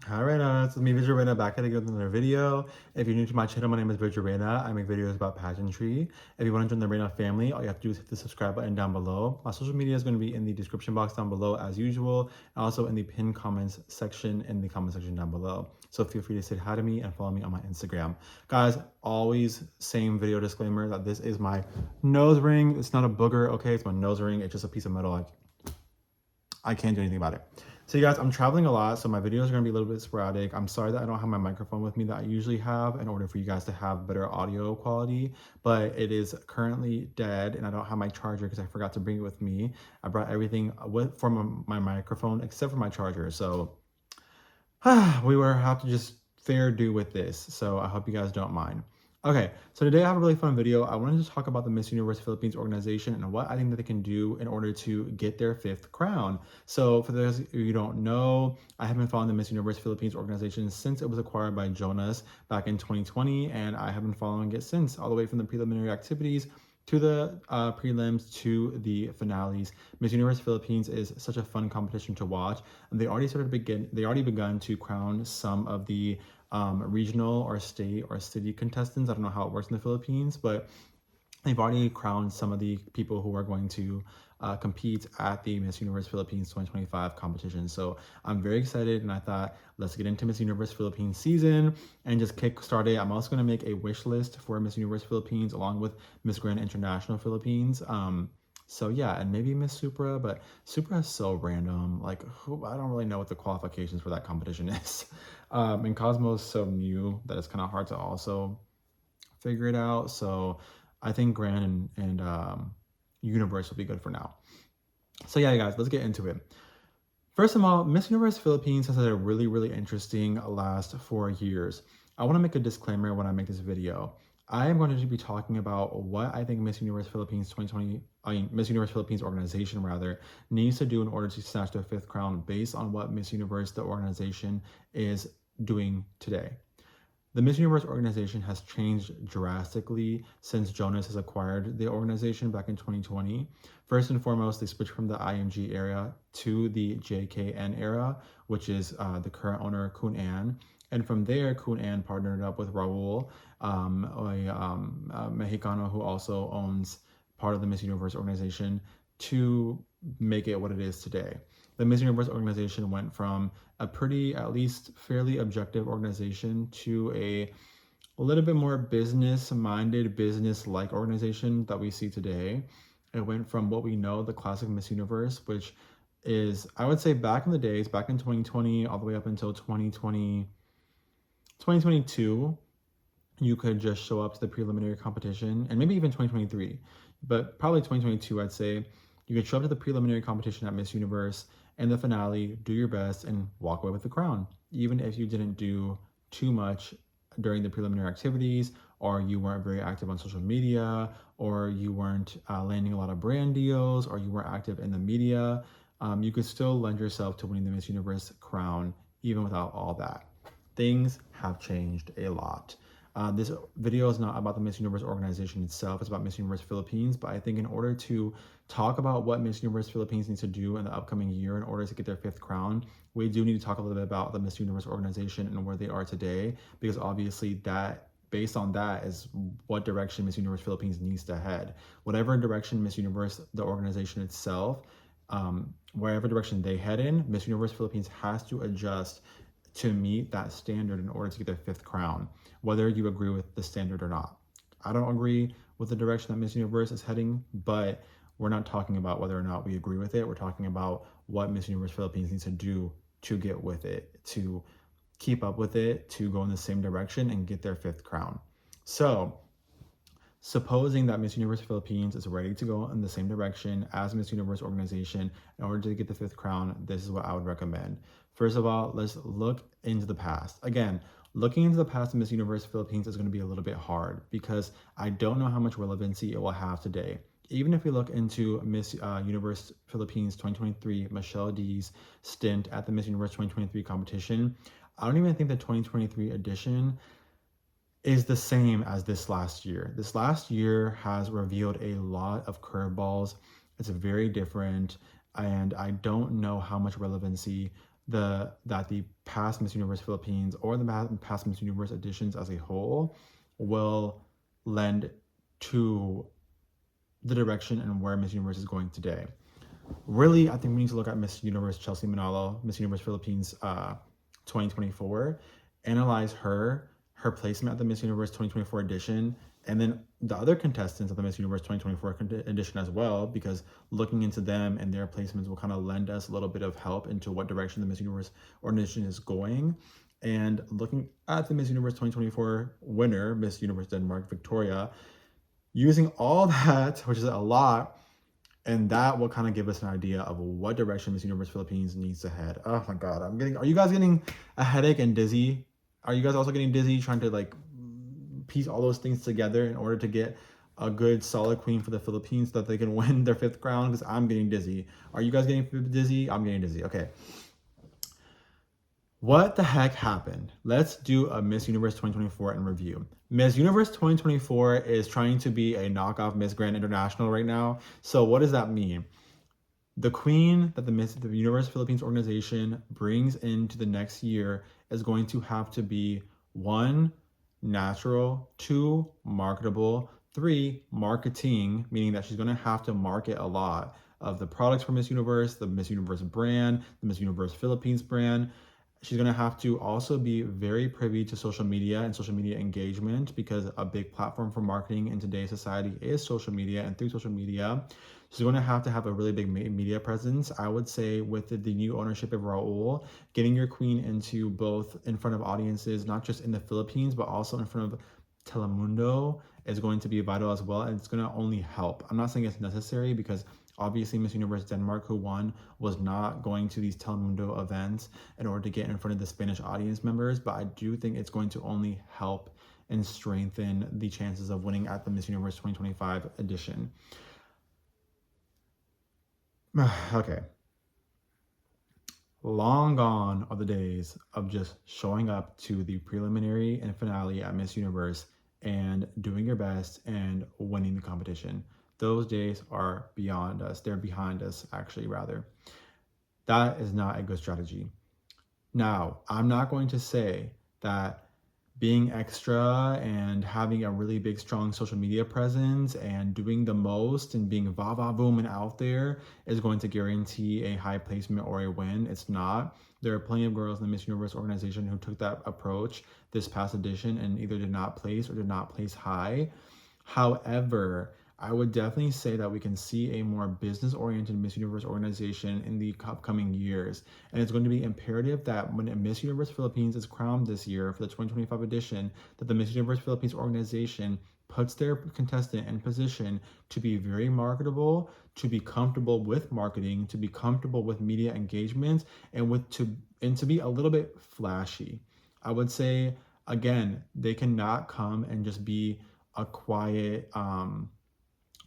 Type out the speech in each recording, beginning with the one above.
Hi Reyna, it's me Reyna back at again with another video. If you're new to my channel, my name is Reyna. I make videos about pageantry. If you want to join the Reyna family, all you have to do is hit the subscribe button down below. My social media is going to be in the description box down below as usual, and also in the pinned comments section in the comment section down below. So feel free to say hi to me and follow me on my Instagram. Guys, always same video disclaimer that this is my nose ring. It's not a booger, okay? It's my nose ring. It's just a piece of metal. I can't do anything about it. So you guys, I'm traveling a lot, so my videos are gonna be a little bit sporadic. I'm sorry that I don't have my microphone with me that I usually have in order for you guys to have better audio quality, but it is currently dead and I don't have my charger because I forgot to bring it with me. I brought everything with for my microphone except for my charger. So we will have to just fair do with this. So I hope you guys don't mind. Okay, so today I have a really fun video. I wanted to talk about the Miss Universe Philippines organization and what I think that they can do in order to get their 5th crown. So for those of you who don't know, I have been following the Miss Universe Philippines organization since it was acquired by Jonas back in 2020, and I have been following it since, all the way from the preliminary activities to the prelims to the finales. Miss Universe Philippines is such a fun competition to watch, and they already begun to crown some of the regional or state or city contestants. I don't know how it works in the Philippines, but they've already crowned some of the people who are going to compete at the Miss Universe Philippines 2025 competition. So I'm very excited, and I thought let's get into Miss Universe Philippines season and just kick start it. I'm also going to make a wish list for Miss Universe Philippines along with Miss Grand International Philippines. So yeah, and maybe Miss Supra, but Supra is so random. Like, I don't really know what the qualifications for that competition is. And Cosmo's so new that it's kind of hard to also figure it out. So I think Grand and Universe will be good for now. So yeah, guys, let's get into it. First of all, Miss Universe Philippines has had a really interesting last 4 years. I want to make a disclaimer when I make this video. I am going to be talking about what I think Miss Universe Philippines Miss Universe Philippines organization rather needs to do in order to snatch their 5th crown based on what Miss Universe, the organization, is doing today. The Miss Universe organization has changed drastically since Jonas has acquired the organization back in 2020. First and foremost, they switched from the IMG era to the JKN era, which is the current owner, Kun An. And from there, Kun An partnered up with Raul, a Mexicano who also owns part of the Miss Universe organization, to make it what it is today. The Miss Universe organization went from a pretty, at least fairly objective organization to a little bit more business-minded, business-like organization that we see today. It went from what we know, the classic Miss Universe, which is, I would say back in the days, back in 2020, all the way up until 2022, you could just show up to the preliminary competition, and maybe even 2023, but probably 2022, I'd say. You could show up to the preliminary competition at Miss Universe and the finale, do your best, and walk away with the crown. Even if you didn't do too much during the preliminary activities, or you weren't very active on social media, or you weren't landing a lot of brand deals, or you weren't active in the media, you could still lend yourself to winning the Miss Universe crown, even without all that. Things have changed a lot. This video is not about the Miss Universe organization itself, it's about Miss Universe Philippines, but I think in order to talk about what Miss Universe Philippines needs to do in the upcoming year in order to get their 5th crown, we do need to talk a little bit about the Miss Universe organization and where they are today, because obviously that, based on that, is what direction Miss Universe Philippines needs to head. Whatever direction Miss Universe, the organization itself, wherever direction they head in, Miss Universe Philippines has to adjust to meet that standard in order to get their 5th crown, whether you agree with the standard or not. I don't agree with the direction that Miss Universe is heading, but we're not talking about whether or not we agree with it. We're talking about what Miss Universe Philippines needs to do to get with it, to keep up with it, to go in the same direction and get their 5th crown. So, supposing that Miss Universe Philippines is ready to go in the same direction as Miss Universe organization in order to get the 5th crown, this is what I would recommend. First of all, let's look into the past. Again, looking into the past of Miss Universe Philippines is going to be a little bit hard because I don't know how much relevancy it will have today. Even if we look into Miss Universe Philippines 2023, Michelle D's stint at the Miss Universe 2023 competition, I don't even think the 2023 edition is the same as this last year. This last year has revealed a lot of curveballs. It's very different, and I don't know how much relevancy that the past Miss Universe Philippines or the past Miss Universe editions as a whole will lend to the direction and where Miss Universe is going today. Really, I think we need to look at Miss Universe Chelsea Manalo, Miss Universe Philippines 2024, analyze her placement at the Miss Universe 2024 edition, and then the other contestants of the Miss Universe 2024 edition as well, because looking into them and their placements will kind of lend us a little bit of help into what direction the Miss Universe organization is going. And looking at the Miss Universe 2024 winner, Miss Universe Denmark, Victoria, using all that, which is a lot, and that will kind of give us an idea of what direction Miss Universe Philippines needs to head. Oh my God, are you guys getting a headache and dizzy? Are you guys also getting dizzy trying to like piece all those things together in order to get a good solid queen for the Philippines so that they can win their 5th crown? Because I'm getting dizzy. Are you guys getting dizzy? I'm getting dizzy. Okay. What the heck happened? Let's do a Miss Universe 2024 in review. Miss Universe 2024 is trying to be a knockoff Miss Grand International right now. So what does that mean? The queen that the Universe Philippines organization brings into the next year is going to have to be 1, natural, 2, marketable, 3, marketing, meaning that she's going to have to market a lot of the products for Miss Universe, the Miss Universe brand, the Miss Universe Philippines brand. She's going to have to also be very privy to social media and social media engagement, because a big platform for marketing in today's society is social media. And through social media, she's going to have a really big media presence. I would say with the new ownership of Raul, getting your queen into both in front of audiences, not just in the Philippines, but also in front of Telemundo is going to be vital as well. And it's going to only help. I'm not saying it's necessary, because obviously Miss Universe Denmark, who won, was not going to these Telemundo events in order to get in front of the Spanish audience members, but I do think it's going to only help and strengthen the chances of winning at the Miss Universe 2025 edition. Okay. Long gone are the days of just showing up to the preliminary and finale at Miss Universe and doing your best and winning the competition. Those days are beyond us. They're behind us, actually, rather. That is not a good strategy. Now, I'm not going to say that being extra and having a really big, strong social media presence and doing the most and being va-va-voom and out there is going to guarantee a high placement or a win. It's not. There are plenty of girls in the Miss Universe organization who took that approach this past edition and either did not place or did not place high. However, I would definitely say that we can see a more business-oriented Miss Universe organization in the upcoming years. And it's going to be imperative that when Miss Universe Philippines is crowned this year for the 2025 edition, that the Miss Universe Philippines organization puts their contestant in position to be very marketable, to be comfortable with marketing, to be comfortable with media engagement, and to be a little bit flashy. I would say, again, they cannot come and just be a quiet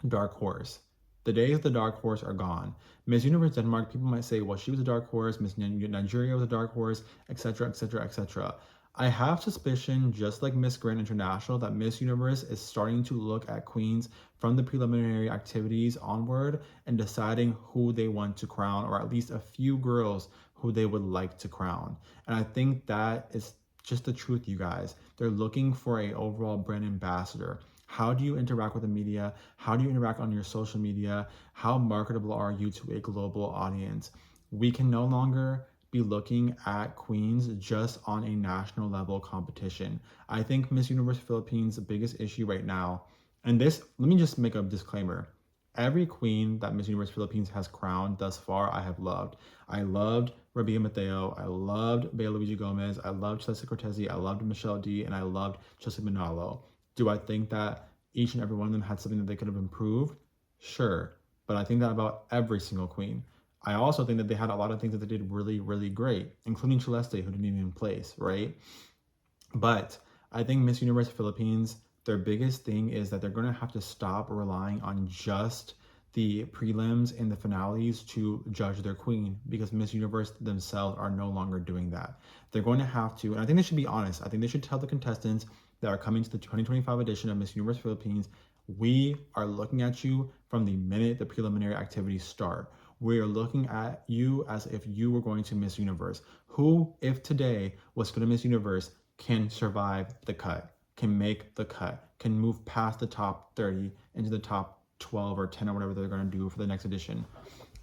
dark horse. The days of the dark horse are gone. Miss Universe Denmark, people might say, well, she was a dark horse, Miss Nigeria was a dark horse, etc., etc., etc. I have suspicion, just like Miss Grand International, that Miss Universe is starting to look at queens from the preliminary activities onward and deciding who they want to crown, or at least a few girls who they would like to crown. And I think that is just the truth, you guys. They're looking for an overall brand ambassador. How do you interact with the media? How do you interact on your social media? How marketable are you to a global audience? We can no longer be looking at queens just on a national level competition. I think Miss Universe Philippines' biggest issue right now, and this, let me just make a disclaimer. Every queen that Miss Universe Philippines has crowned thus far, I have loved. I loved Rabia Mateo. I loved Bea Luigi Gomez. I loved Chelsea Cortezi. I loved Michelle D. And I loved Chelsea Manalo. Do I think that each and every one of them had something that they could have improved? Sure. But I think that about every single queen. I also think that they had a lot of things that they did really, really great, including Celeste, who didn't even place, right? But I think Miss Universe Philippines, their biggest thing is that they're going to have to stop relying on just the prelims and the finales to judge their queen, because Miss Universe themselves are no longer doing that. They're going to have to, and I think they should be honest. I think they should tell the contestants that are coming to the 2025 edition of Miss Universe Philippines, we are looking at you from the minute the preliminary activities start. we're looking at you as if you were going to Miss Universe. Who, if today was going to Miss Universe, can survive the cut, can make the cut, can move past the top 30 into the top 12 or 10 or whatever they're going to do for the next edition?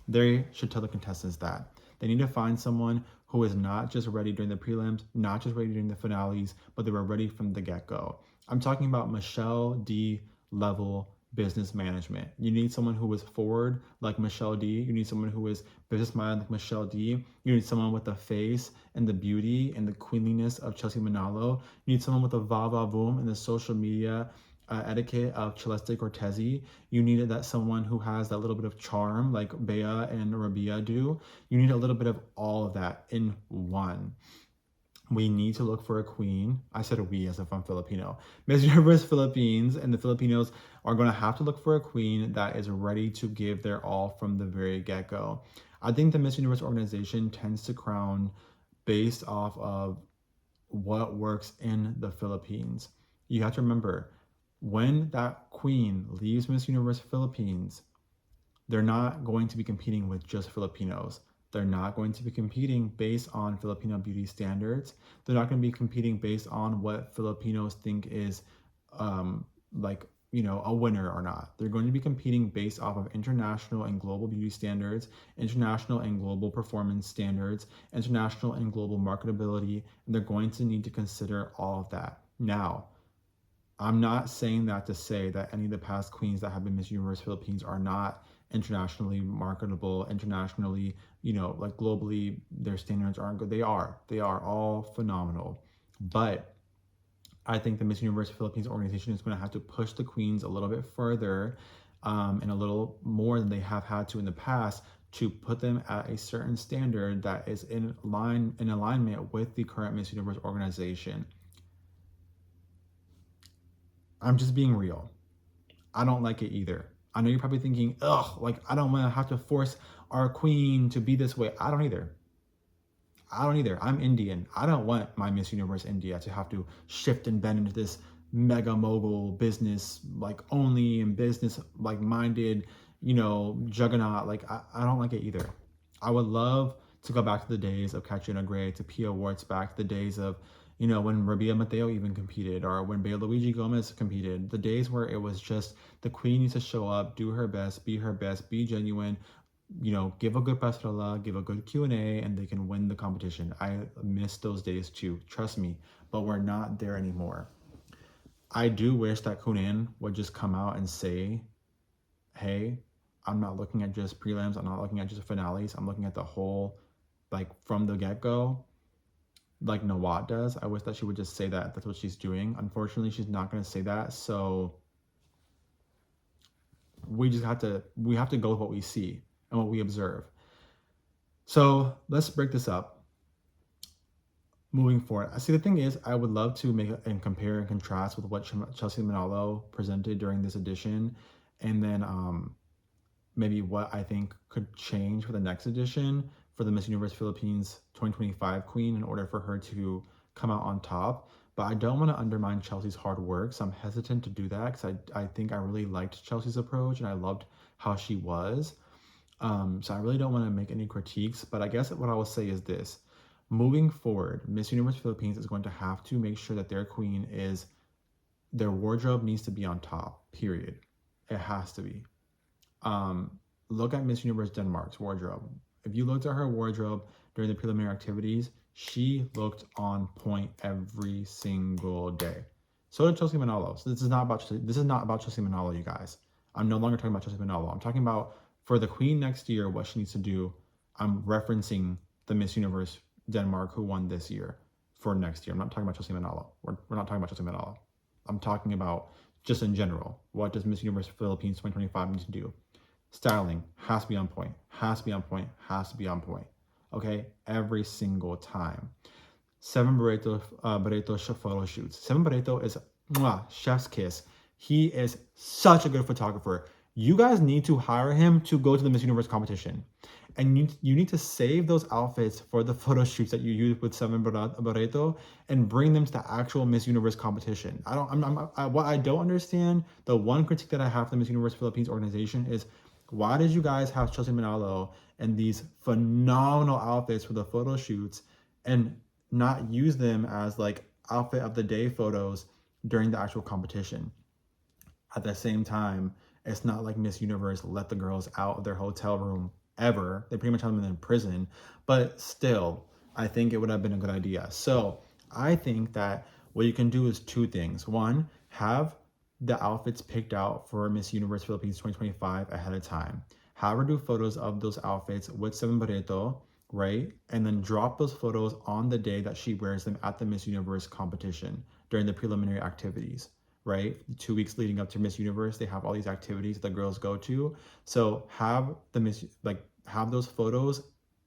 They should tell the contestants that. They need to find someone who is not just ready during the prelims, not just ready during the finales, but they were ready from the get-go. I'm talking about Michelle D level business management. You need someone who is forward like Michelle D. You need someone who is business minded like Michelle D. You need someone with the face and the beauty and the queenliness of Chelsea Manalo. You need someone with the va-va-voom and the social media etiquette of Celeste Cortezi. You needed that someone who has that little bit of charm like Bea and Rabia do. You need a little bit of all of that in one. We need to look for a queen. I said we as if I'm Filipino. Miss Universe Philippines and the Filipinos are going to have to look for a queen that is ready to give their all from the very get-go. I think the Miss Universe organization tends to crown based off of what works in the Philippines. You have to remember, when that queen leaves Miss Universe Philippines, they're not going to be competing with just Filipinos. They're not going to be competing based on Filipino beauty standards. They're not going to be competing based on what Filipinos think is a winner or not. They're going to be competing based off of international and global beauty standards, international and global performance standards, international and global marketability, and they're going to need to consider all of that. Now, I'm not saying that to say that any of the past queens that have been Miss Universe Philippines are not internationally marketable, internationally, globally, their standards aren't good. They are all phenomenal. But I think the Miss Universe Philippines organization is going to have to push the queens a little bit further and a little more than they have had to in the past to put them at a certain standard that is in alignment with the current Miss Universe organization. I'm just being real. I don't like it either. I know you're probably thinking, I don't want to have to force our queen to be this way. I don't either. I'm Indian. I don't want my Miss Universe India to have to shift and bend into this mega mogul business, only in business, minded, juggernaut. I don't like it either. I would love to go back to the days of Katrina Gray, to Pia Warts, back to the days of, when Rabia Mateo even competed, or when Bea Luigi Gomez competed, the days where it was just the queen needs to show up, do her best, be genuine, give a good pasarela, give a good Q&A, and they can win the competition. I miss those days too, trust me, but we're not there anymore. I do wish that Kunin would just come out and say, hey, I'm not looking at just prelims, I'm not looking at just finales, I'm looking at the whole, from the get-go, like Nawat does. I wish that she would just say that. That's what she's doing. Unfortunately, she's not going to say that. So we have to go with what we see and what we observe. So let's break this up. Moving forward, I see the thing is, I would love to make and compare and contrast with what Chelsea Manalo presented during this edition, and then maybe what I think could change for the next edition for the Miss Universe Philippines 2025 queen in order for her to come out on top. But I don't want to undermine Chelsea's hard work, so I'm hesitant to do that because I think I really liked Chelsea's approach and I loved how she was. So I really don't want to make any critiques, but I guess what I will say is this. Moving forward, Miss Universe Philippines is going to have to make sure that their queen their wardrobe needs to be on top, period. It has to be. Look at Miss Universe Denmark's wardrobe. If you looked at her wardrobe during the preliminary activities, she looked on point every single day. So did Chelsea Manalo. So this is not about Chelsea Manalo, you guys. I'm no longer talking about Chelsea Manalo. I'm talking about for the queen next year, what she needs to do. I'm referencing the Miss Universe Denmark who won this year for next year. I'm not talking about Chelsea Manalo. We're not talking about Chelsea Manalo. I'm talking about just in general. What does Miss Universe Philippines 2025 need to do? Styling has to be on point, okay? Every single time. 7 Barreto photo shoots. 7 Barreto is chef's kiss. He is such a good photographer. You guys need to hire him to go to the Miss Universe competition. And you need to save those outfits for the photo shoots that you use with 7 Barreto and bring them to the actual Miss Universe competition. What I don't understand, the one critique that I have for the Miss Universe Philippines organization is Why did you guys have Chelsea Manalo in these phenomenal outfits for the photo shoots and not use them as like outfit of the day photos during the actual competition? At the same time, it's not like Miss Universe let the girls out of their hotel room ever. They pretty much have them in prison. But still, I think it would have been a good idea. So I think that what you can do is two things. One, have the outfits picked out for Miss Universe Philippines 2025 ahead of time. Have her do photos of those outfits with Seven Barreto, right? And then drop those photos on the day that she wears them at the Miss Universe competition during the preliminary activities, right? 2 weeks leading up to Miss Universe, they have all these activities that girls go to. So have the have those photos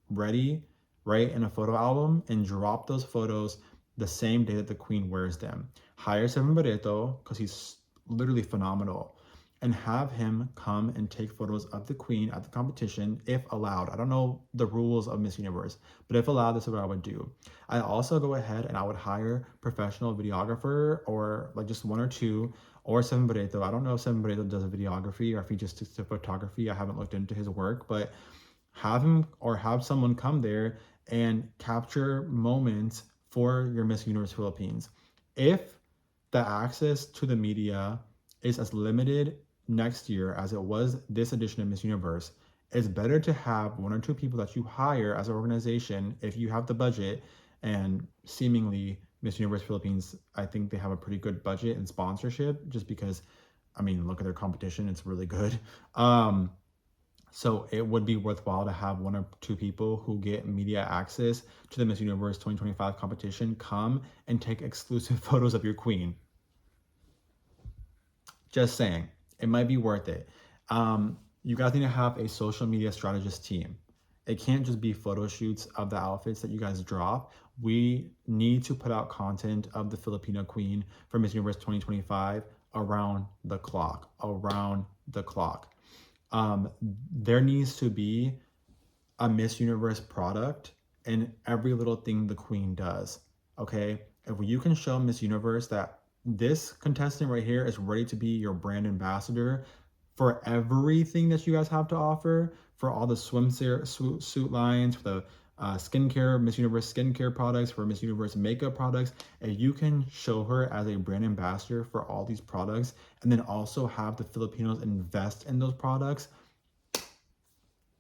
ready, right, in a photo album and drop those photos the same day that the queen wears them. Hire Seven Barreto because he's literally phenomenal, and have him come and take photos of the queen at the competition if allowed. I don't know the rules of Miss Universe, but if allowed, this is what I would do. I also go ahead and I would hire professional videographer or like just one or two, or Seven Barreto. I don't know if Seven Barreto does a videography or if he just sticks to photography. I haven't looked into his work, but have him or have someone come there and capture moments for your Miss Universe Philippines. If the access to the media is as limited next year as it was this edition of Miss Universe, it's better to have one or two people that you hire as an organization if you have the budget. And seemingly Miss Universe Philippines, I think they have a pretty good budget and sponsorship just because, I mean, look at their competition, it's really good. So it would be worthwhile to have one or two people who get media access to the Miss Universe 2025 competition come and take exclusive photos of your queen. Just saying, it might be worth it. You guys need to have a social media strategist team. It can't just be photo shoots of the outfits that you guys drop. We need to put out content of the Filipino queen for Miss Universe 2025 around the clock, around the clock. There needs to be a Miss Universe product in every little thing the queen does. Okay, if you can show Miss Universe that this contestant right here is ready to be your brand ambassador for everything that you guys have to offer, for all the swimsuit lines, for the skincare, Miss Universe skincare products, for Miss Universe makeup products, if you can show her as a brand ambassador for all these products, and then also have the Filipinos invest in those products,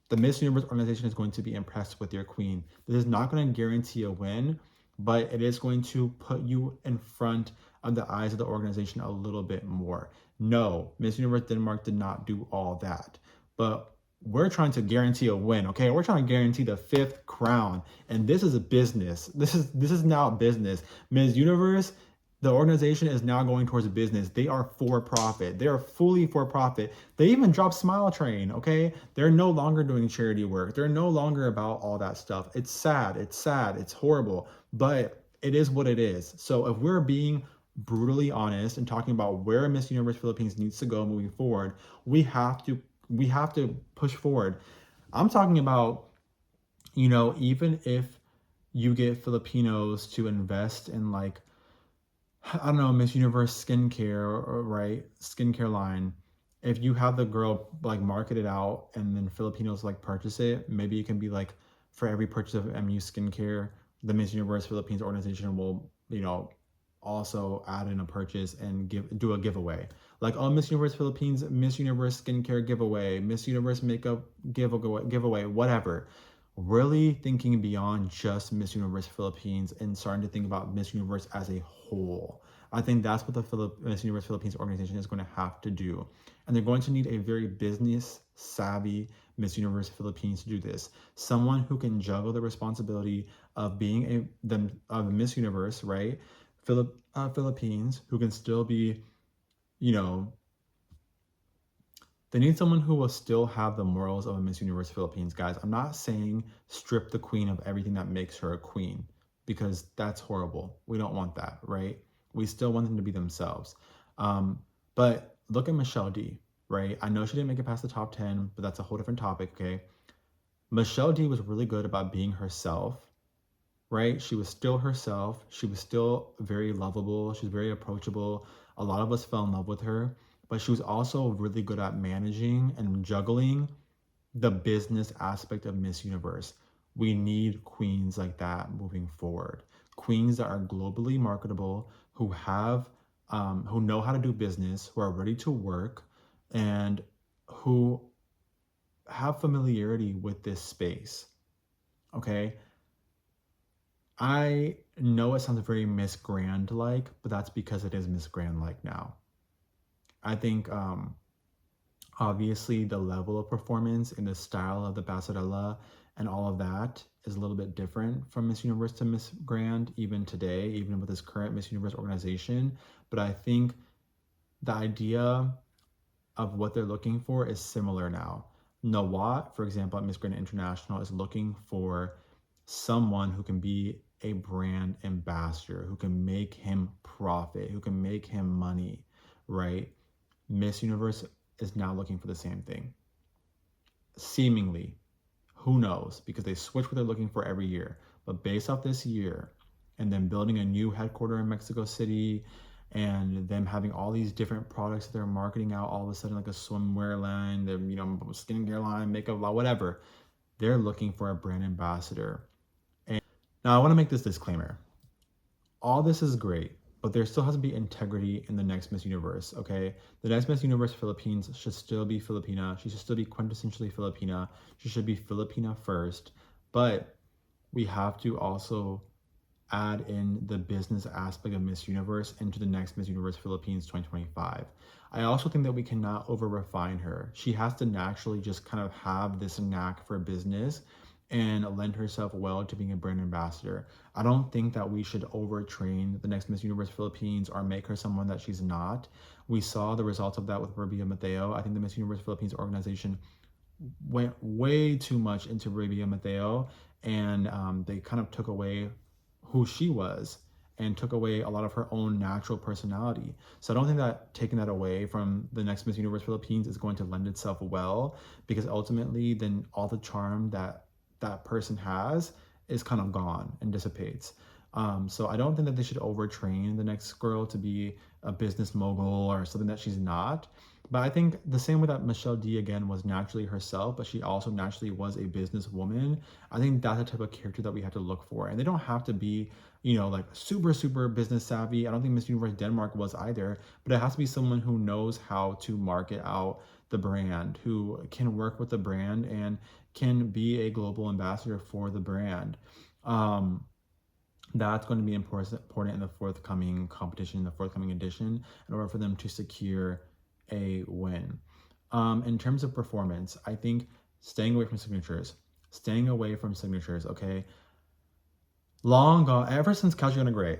the Miss Universe organization is going to be impressed with your queen. This is not going to guarantee a win, but it is going to put you in front of the eyes of the organization a little bit more. No, Miss Universe Denmark did not do all that, but we're trying to guarantee a win, okay? We're trying to guarantee the 5th crown, and this is a business. This is now a business. Miss Universe, the organization is now going towards business. They are for profit. They are fully for profit. They even dropped Smile Train, okay? They're no longer doing charity work. They're no longer about all that stuff. It's sad. It's sad. It's horrible, but it is what it is. So if we're being brutally honest and talking about where Miss Universe Philippines needs to go moving forward, we have to push forward. I'm talking about, even if you get Filipinos to invest in like, I don't know, Miss Universe skincare, or right, skincare line. If you have the girl like market it out and then Filipinos like purchase it, maybe it can be like for every purchase of MU skincare, the Miss Universe Philippines organization will, also add in a purchase and do a giveaway. Like, oh, Miss Universe Philippines, Miss Universe skincare giveaway, Miss Universe makeup giveaway, whatever. Really thinking beyond just Miss Universe Philippines and starting to think about Miss Universe as a whole. I think that's what the Miss Universe Philippines organization is going to have to do. And they're going to need a very business savvy Miss Universe Philippines to do this. Someone who can juggle the responsibility of being a Miss Universe, right? Philippines, who can still be, you know, they need someone who will still have the morals of a Miss Universe Philippines, guys. I'm not saying strip the queen of everything that makes her a queen, because that's horrible. We don't want that, right? We still want them to be themselves. But look at Michelle D, right? I know she didn't make it past the top 10, but that's a whole different topic, okay? Michelle D was really good about being herself, right? She was still herself. She was still very lovable. She was very approachable. A lot of us fell in love with her, but she was also really good at managing and juggling the business aspect of Miss Universe. We need queens like that moving forward. Queens that are globally marketable, who know how to do business, who are ready to work, and who have familiarity with this space. Okay. I know it sounds very Miss Grand like, but that's because it is Miss Grand like now. I think obviously the level of performance and the style of the Passarella and all of that is a little bit different from Miss Universe to Miss Grand, even today, even with this current Miss Universe organization. But I think the idea of what they're looking for is similar now. Nawat, for example, at Miss Grand International, is looking for someone who can be a brand ambassador, who can make him profit, who can make him money, right? Miss Universe is now looking for the same thing. Seemingly, who knows? Because they switch what they're looking for every year. But based off this year, and then building a new headquarter in Mexico City, and them having all these different products that they're marketing out all of a sudden, like a swimwear line, the skincare line, makeup line, whatever. They're looking for a brand ambassador. And now I want to make this disclaimer. All this is great, but there still has to be integrity in the next Miss Universe, okay? The next Miss Universe Philippines should still be Filipina. She should still be quintessentially Filipina. She should be Filipina first. But we have to also add in the business aspect of Miss Universe into the next Miss Universe Philippines 2025. I also think that we cannot over refine her. She has to naturally just kind of have this knack for business and lend herself well to being a brand ambassador. I don't think that we should overtrain the next Miss Universe Philippines or make her someone that she's not. We saw the results of that with Rabia Mateo. I think the Miss Universe Philippines organization went way too much into Rabia Mateo, and they kind of took away who she was and took away a lot of her own natural personality. So I don't think that taking that away from the next Miss Universe Philippines is going to lend itself well, because ultimately then all the charm that that person has is kind of gone and dissipates. So I don't think that they should overtrain the next girl to be a business mogul or something that she's not. But I think the same way that Michelle D again was naturally herself, but she also naturally was a businesswoman. I think that's the type of character that we have to look for. And they don't have to be, like super, super business savvy. I don't think Miss Universe Denmark was either, but it has to be someone who knows how to market out the brand, who can work with the brand and can be a global ambassador for the brand. That's going to be important in the forthcoming competition, the forthcoming edition, in order for them to secure a win. In terms of performance, I think staying away from signatures, okay? Long gone, ever since Catriona Gray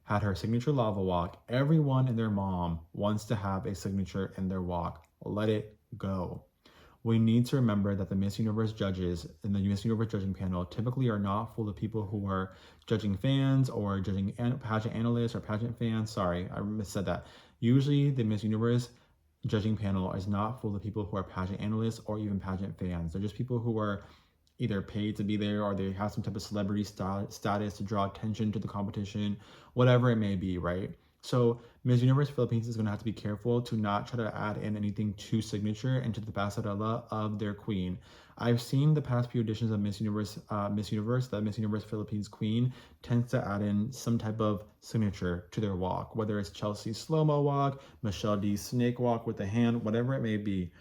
had her signature lava walk, everyone and their mom wants to have a signature in their walk. Let it go. We need to remember that the Miss Universe judges in the Miss Universe judging panel typically are not full of people who are judging fans or judging pageant analysts or pageant fans. Sorry, I missaid that. Usually the Miss Universe judging panel is not full of people who are pageant analysts or even pageant fans. They're just people who are either paid to be there or they have some type of celebrity status to draw attention to the competition, whatever it may be, right? So Miss Universe Philippines is going to have to be careful to not try to add in anything too signature into the passarella of their queen. I've seen the past few editions of Miss Universe, that Miss Universe Philippines queen tends to add in some type of signature to their walk, whether it's Chelsea's slow-mo walk, Michelle D's snake walk with the hand, whatever it may be.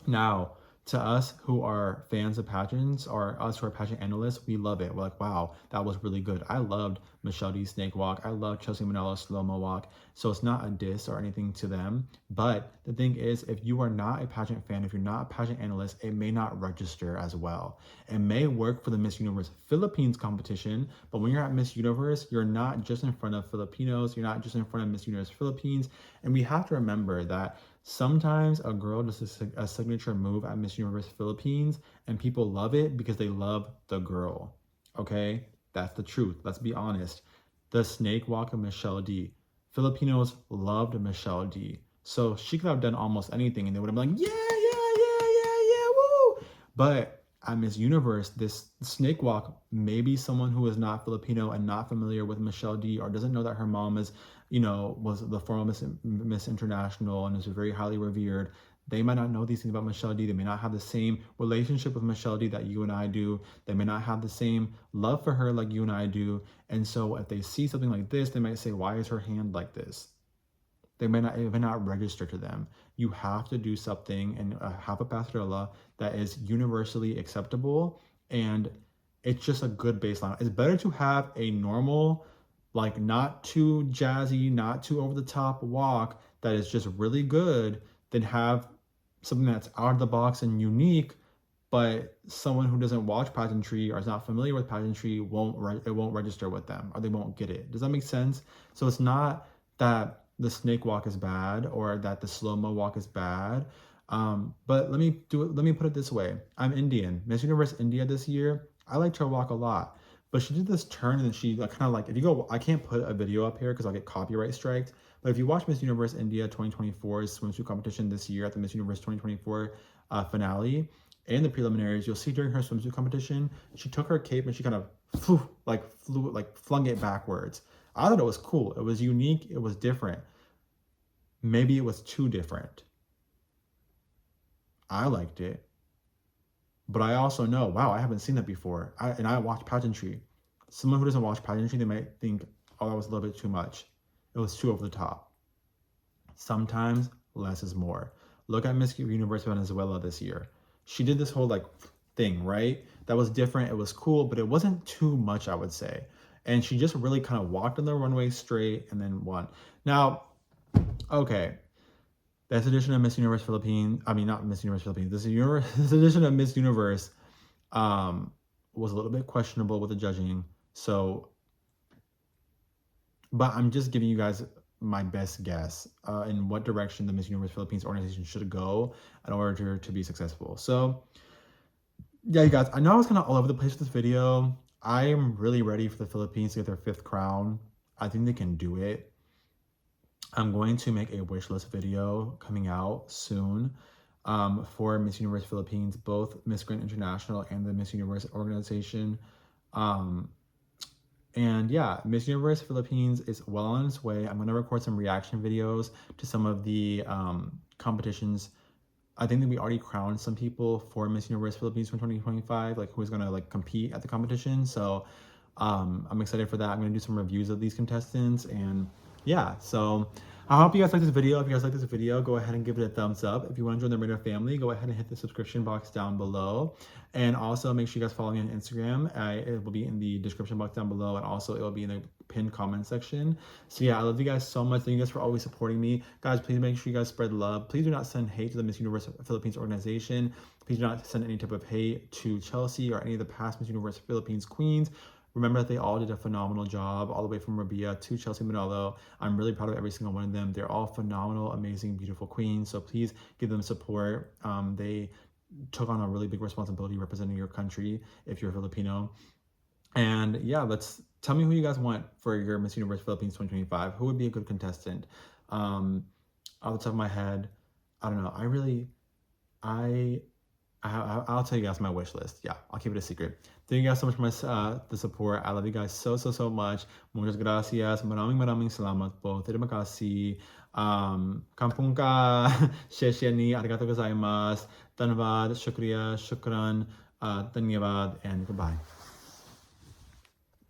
Now, to us who are fans of pageants or us who are pageant analysts, we love it. We're like, wow, that was really good. I loved Michelle D's snake walk. I loved Chelsea Manella's slow-mo walk. So it's not a diss or anything to them. But the thing is, if you are not a pageant fan, if you're not a pageant analyst, it may not register as well. It may work for the Miss Universe Philippines competition, but when you're at Miss Universe, you're not just in front of Filipinos, you're not just in front of Miss Universe Philippines. And we have to remember that sometimes a girl does a signature move at Miss Universe Philippines and people love it because they love the girl. Okay? That's the truth. Let's be honest. The snake walk of Michelle D. Filipinos loved Michelle D. So she could have done almost anything and they would have been like, yeah, woo! But at Miss Universe, this snake walk, maybe someone who is not Filipino and not familiar with Michelle D or doesn't know that her mom is was the former Miss International and is very highly revered, They might not know these things about Michelle D. They may not have the same relationship with Michelle D that you and I do. They may not have the same love for her like you and I do. And so if they see something like this, they might say, why is her hand like this? It may not register to them. You have to do something and have a pastorela that is universally acceptable, and it's just a good baseline. It's better to have a normal, like not too jazzy, not too over the top walk that is just really good than have something that's out of the box and unique, but someone who doesn't watch pageantry or is not familiar with pageantry won't register with them, or they won't get it. Does that make sense? So it's not that the snake walk is bad or that the slow-mo walk is bad. But let me put it this way. I'm Indian. Miss Universe India this year, I liked her walk a lot. But she did this turn and she kind of like, if you go, I can't put a video up here because I'll get copyright striked. But if you watch Miss Universe India 2024's swimsuit competition this year at the Miss Universe 2024 finale and the preliminaries, you'll see during her swimsuit competition, she took her cape and she kind of flung it backwards. I thought it was cool. It was unique. It was different. Maybe it was too different. I liked it. But I also know, wow, I haven't seen that before. I watch pageantry. Someone who doesn't watch pageantry, they might think, oh, that was a little bit too much. It was too over the top. Sometimes less is more. Look at Miss Universe Venezuela this year. She did this whole like thing, right? That was different. It was cool, but it wasn't too much, I would say. And she just really kind of walked on the runway straight and then won. Now, okay, this edition of Miss Universe Philippines, I mean, not Miss Universe Philippines, this edition of Miss Universe was a little bit questionable with the judging. So, but I'm just giving you guys my best guess in what direction the Miss Universe Philippines organization should go in order to be successful. So, yeah, you guys, I know I was kind of all over the place with this video. I am really ready for the Philippines to get their 5th crown. I think they can do it. I'm going to make a wish list video coming out soon for Miss Universe Philippines, both Miss Grand International and the Miss Universe organization. And yeah, Miss Universe Philippines is well on its way. I'm going to record some reaction videos to some of the competitions. I think that we already crowned some people for Miss Universe Philippines from 2025, like who's going to like compete at the competition. So I'm excited for that. I'm going to do some reviews of these contestants, and yeah, so I hope you guys like this video. If you guys like this video, go ahead and give it a thumbs up. If you want to join the Reyna family, go ahead and hit the subscription box down below. And also make sure you guys follow me on Instagram. It will be in the description box down below, and also it will be in the pinned comment section. So yeah, I love you guys so much. Thank you guys for always supporting me. Guys, please make sure you guys spread love. Please do not send hate to the Miss Universe Philippines organization. Please do not send any type of hate to Chelsea or any of the past Miss Universe Philippines queens. Remember that they all did a phenomenal job, all the way from Rabia to Chelsea Manalo. I'm really proud of every single one of them. They're all phenomenal, amazing, beautiful queens. So please give them support. They took on a really big responsibility representing your country if you're Filipino. And yeah, tell me who you guys want for your Miss Universe Philippines 2025. Who would be a good contestant? Off the top of my head, I don't know. I'll tell you guys my wish list. Yeah, I'll keep it a secret. Thank you guys so much for the support. I love you guys so much. Muchas gracias. Maraming salamat po. Terima kasih. Kampung ka. Sheshe ni. Arigatou gozaimasu. Tanvad. Shukriya. Shukran. Dhanyavad. And goodbye.